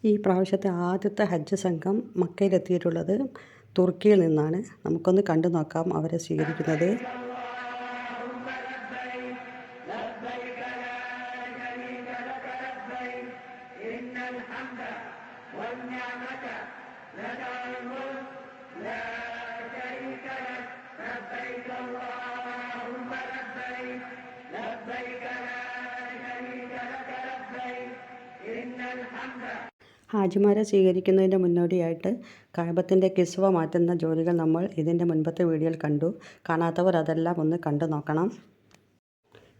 ഈ പ്രാവശ്യത്തെ ആദ്യത്തെ ഹജ്ജ് സംഘം മക്കയിലെത്തിയിട്ടുള്ളത് തുർക്കിയിൽ നിന്നാണ്. നമുക്കൊന്ന് കണ്ടു നോക്കാം അവരെ സ്വീകരിക്കുന്നത്. ഹാജിമാരെ സ്വീകരിക്കുന്നതിൻ്റെ മുന്നോടിയായിട്ട് കഅബത്തിൻ്റെ കിസ്വ മാറ്റുന്ന ജോലികൾ നമ്മൾ ഇതിൻ്റെ മുൻപത്തെ വീഡിയോയിൽ കണ്ടു. കാണാത്തവർ അതെല്ലാം ഒന്ന് കണ്ടു നോക്കണം.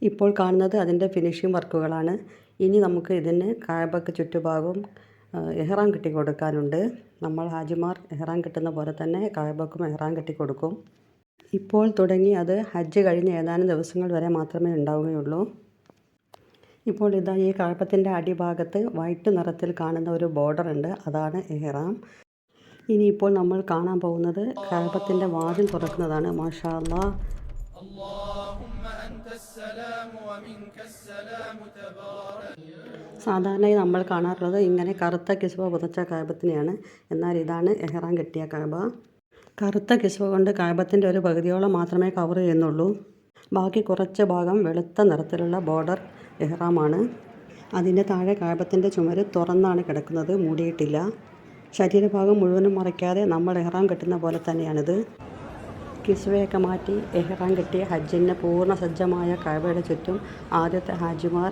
ഇപ്പോൾ കാണുന്നത് അതിൻ്റെ ഫിനിഷിംഗ് വർക്കുകളാണ്. ഇനി നമുക്ക് ഇതിന് കഅബക്ക് ചുറ്റുഭാഗവും ഇഹ്റാം കെട്ടി കൊടുക്കാനുണ്ട്. നമ്മൾ ഹാജിമാർ ഇഹ്റാം കെട്ടുന്ന പോലെ തന്നെ കഅബക്കും ഇഹ്റാം കെട്ടി കൊടുക്കും. ഇപ്പോൾ തുടങ്ങി അത് ഹജ്ജ് കഴിഞ്ഞ് ഏതാനും ദിവസങ്ങൾ വരെ മാത്രമേ ഉണ്ടാവുകയുള്ളൂ. ഇപ്പോൾ ഇതാ ഈ കഅബത്തിൻ്റെ അടിഭാഗത്ത് വൈറ്റ് നിറത്തിൽ കാണുന്ന ഒരു ബോർഡർ ഉണ്ട്, അതാണ് ഇഹ്റാം. ഇനിയിപ്പോൾ നമ്മൾ കാണാൻ പോകുന്നത് കഅബത്തിൻ്റെ വാതിൽ തുറക്കുന്നതാണ്. മാഷാ അല്ലാഹ്. സാധാരണയായി നമ്മൾ കാണാറുള്ളത് ഇങ്ങനെ കറുത്ത കിസ്വ പുതച്ച കഅബത്തിനെയാണ്. എന്നാൽ ഇതാണ് ഇഹ്റാം കെട്ടിയ കഅബ. കറുത്ത കിസ്വ കൊണ്ട് കഅബത്തിൻ്റെ ഒരു പകുതിയോളം മാത്രമേ കവർ ചെയ്യുന്നുള്ളൂ. ബാക്കി കുറച്ച് ഭാഗം വെളുത്ത നിറത്തിലുള്ള ബോർഡർ ഇഹ്റാമാണ്. അതിൻ്റെ താഴെ കഅബത്തിൻ്റെ ചുമര് തുറന്നാണ് കിടക്കുന്നത്, മൂടിയിട്ടില്ല. ശരീരഭാഗം മുഴുവനും മറയ്ക്കാതെ നമ്മൾ ഇഹ്റാം കെട്ടുന്ന പോലെ തന്നെയാണിത്. കിസ്വയൊക്കെ മാറ്റി ഇഹ്റാം കെട്ടിയ ഹജ്ജിന് പൂർണ്ണ സജ്ജമായ കഅബയുടെ ചുറ്റും ആദ്യത്തെ ഹാജിമാർ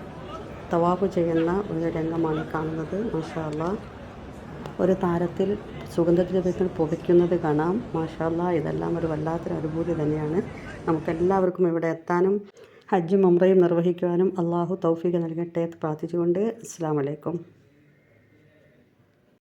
തവാഫ് ചെയ്യുന്ന ഒരു രംഗമാണ് കാണുന്നത്. മാഷാ അല്ലാഹ്. ഒരു താരത്തിൽ സുഗന്ധദ്രവ്യങ്ങൾ പുകയ്ക്കുന്നത് കാണാം. മാഷാ അല്ലാഹ്. ഇതെല്ലാം ഒരു വല്ലാത്തൊരു അനുഭൂതി തന്നെയാണ്. നമുക്കെല്ലാവർക്കും ഇവിടെ എത്താനും ഹജ്ജും ഉംറയും നിർവഹിക്കുവാനും അള്ളാഹു തൗഫീഖ് നൽകട്ടെ എന്ന് പ്രാർത്ഥിച്ചുകൊണ്ട് അസ്സലാമു അലൈക്കും.